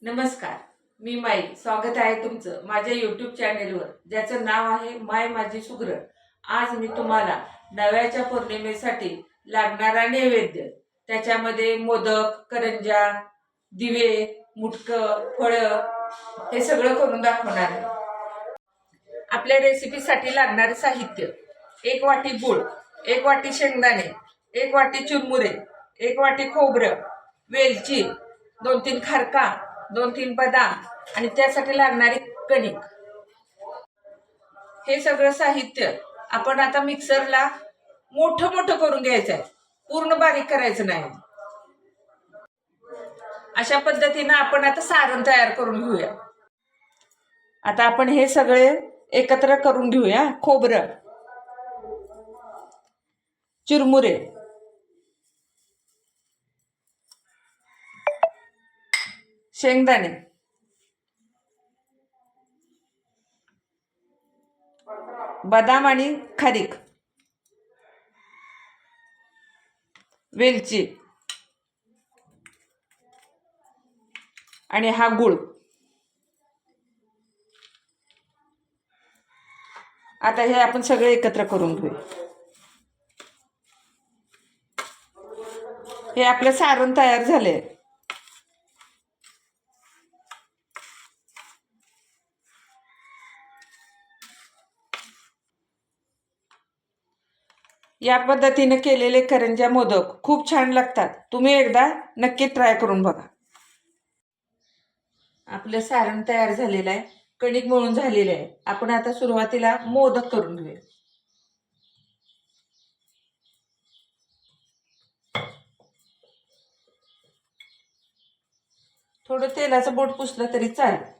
नमस्कार. मी माई. स्वागत आहे तुमचं माझ्या यूट्यूब चॅनेलवर, ज्याचं नाव आहे माय माझी सुगरण. आज मी तुम्हाला नव्याच्या पौर्णिमेसाठी लागणारा नैवेद्य, त्याच्यामध्ये मोदक, करंजा, दिवे, मुटकं, फळं हे सगळं करून दाखवणार आहे. आपल्या रेसिपीसाठी लागणारे साहित्य: 1 वाटी गूळ, 1 वाटी शेंगदाणे, 1 वाटी चुरमुरे, 1 वाटी खोबरं, वेलची, 2-3 खारका, 2-3 बदाम आणि त्यासाठी लागणारी कणिक. हे सगळं साहित्य आपण आता मिक्सरला मोठं मोठं करून घ्यायचं आहे, पूर्ण बारीक करायचं नाही. अशा पद्धतीनं आपण आता सारण तयार करून घेऊया. आता आपण हे सगळे एकत्र करून घेऊया. खोबरं, चुरमुरे, शेंगदाणे, बदाम आणि खारीक, वेलची आणि हा गूळ. आता हे आपण सगळे एकत्र करून घेऊ. हे आपलं सारण तयार झाले. या पद्धतीने केलेले करंज्या मोदक खूप छान लागतात. तुम्ही एकदा नक्की ट्राय करून बघा. आपलं सारण तयार झालेलं आहे, कणिक मळून झालेली आहे. आपण आता सुरुवातीला मोदक करून घेऊया. थोडं तेलाचं बोट पुसलं तरी चालेल.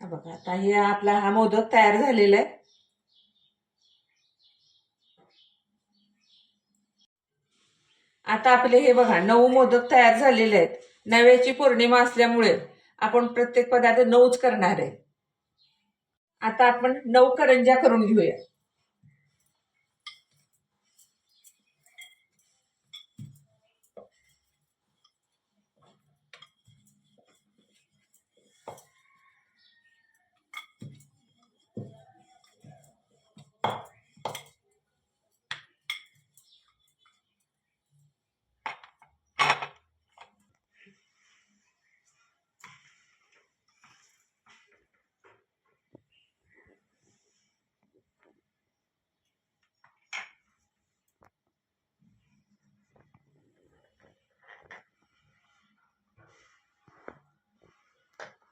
बघा, आता हे आपला हा मोदक तयार झालेला आहे. आता आपले हे बघा 9 मोदक तयार झालेले आहेत. नव्याची पौर्णिमा असल्यामुळे आपण प्रत्येक पदार्थ 9च करणार आहे. आता आपण 9 करंज्या करून घेऊया.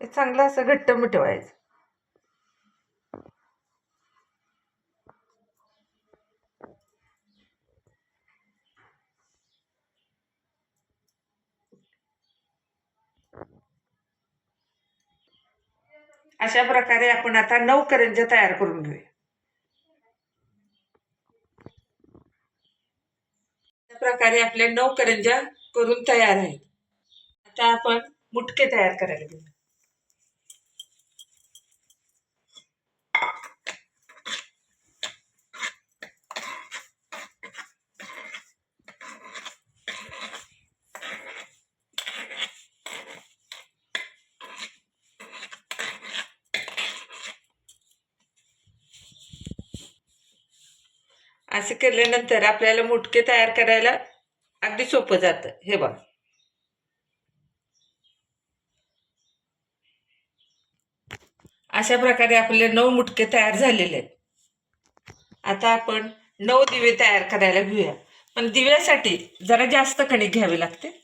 हे चांगलं असं घट्ट मिटवायचं. अशा प्रकारे आपण आता 9 करंज्या तयार करून घेऊया. अशा प्रकारे आपल्या 9 करंज्या करून तयार आहेत. आता आपण मुटके तयार करायला घेऊ. असे केल्यानंतर आपल्याला मुटके तयार करायला अगदी सोपं जातं. हे बघा, अशा प्रकारे आपले 9 मुटके तयार झालेले आहेत. आता आपण 9 दिवे तयार करायला घेऊया. पण दिव्यासाठी जरा जास्त कणिक घ्यावी लागते.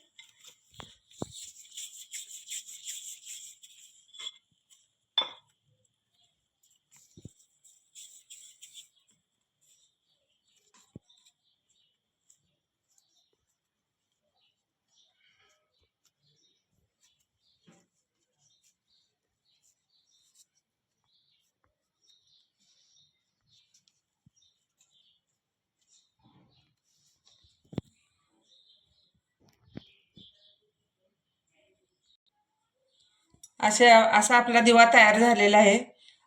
असा आपला दिवा तयार झालेला आहे.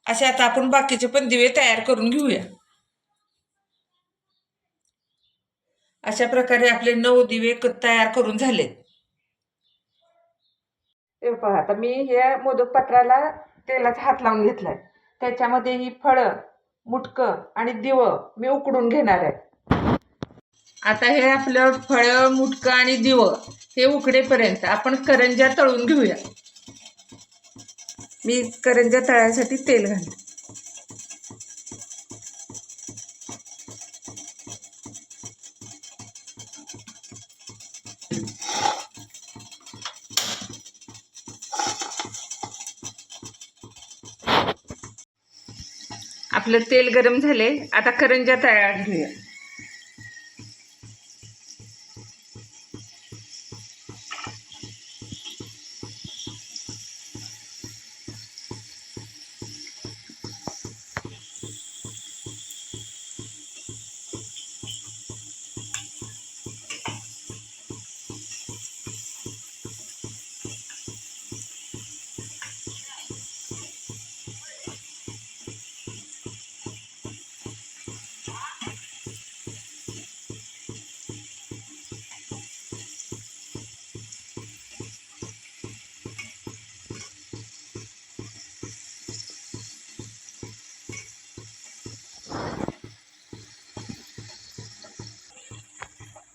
असे आता आपण बाकीचे पण दिवे तयार करून घेऊया. अशा प्रकारे आपले 9 दिवे तयार करून झालेत. हे पहा, आता मी या मोदक पात्राला तेलाचा हात लावून घेतलाय. त्याच्यामध्ये ही फळं, मुटकं आणि दिवं मी उकडून घेणार आहे. आता हे आपलं फळं, मुटकं आणि दिवं हे उकडेपर्यंत आपण करंज्या तळून घेऊया. मी करंज्या तळायसाठी तेल घालते. आपलं तेल गरम झाले. आता करंज्या तयार घेऊया.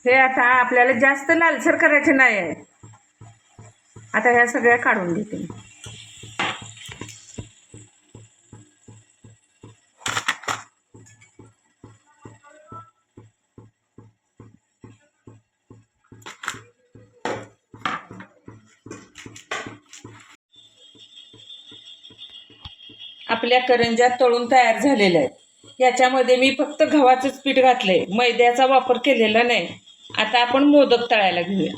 हे आता आपल्याला जास्त लालसर करायचे नाही आहे. आता ह्या सगळ्या काढून घेते मी. आपल्या करंज्या तळून तयार झालेल्या आहेत. याच्यामध्ये मी फक्त गव्हाचंच पीठ घातलंय, मैद्याचा वापर केलेला नाही. आता आपण मोदक तळायला घेऊया.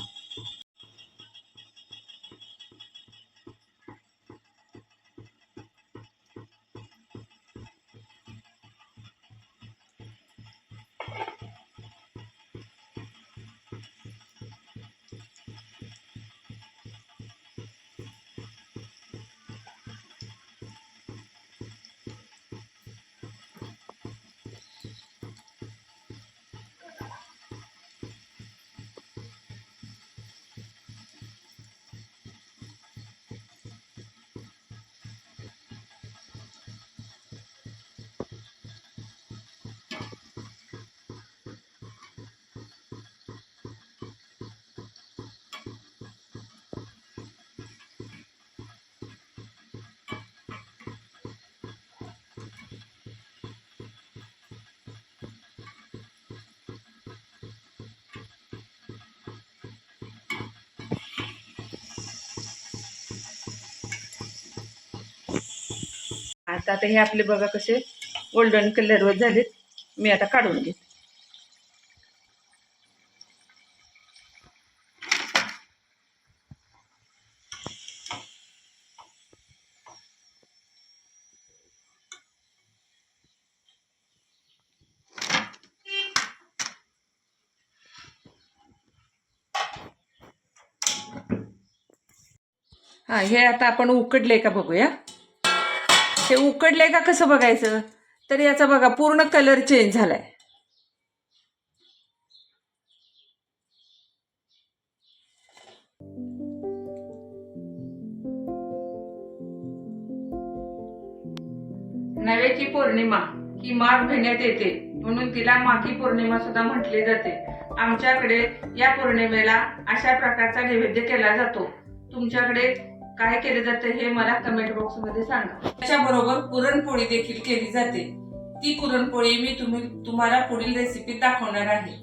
आता हे आपले बघा कसे गोल्डन कलरवर झालेत. मी आता काढून घेते. हे आता आपण उकडले का बघूया. हे उकडले का कसं बघायचं, तर याचा बघा पूर्ण कलर चेंज झालाय. नव्याची पौर्णिमा ही माघ महिन्यात येते, म्हणून तिला माघी पौर्णिमा सुद्धा म्हटली जाते. आमच्याकडे या पौर्णिमेला अशा प्रकारचा नैवेद्य केला जातो. तुमच्याकडे काय केले जाते हे मला कमेंट बॉक्स मध्ये सांगा. त्याच्याबरोबर पुरणपोळी देखील केली जाते. ती पुरणपोळी मी तुम्हाला पुढील रेसिपी दाखवणार आहे.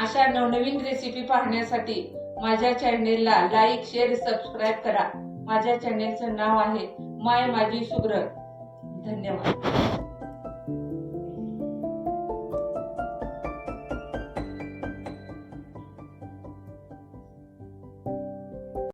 अशा नवनवीन रेसिपी पाहण्यासाठी माझ्या चॅनेलला लाईक, शेअर, सबस्क्राईब करा. माझ्या चॅनेलचं नाव आहे माय माझी सुग्रण. धन्यवाद.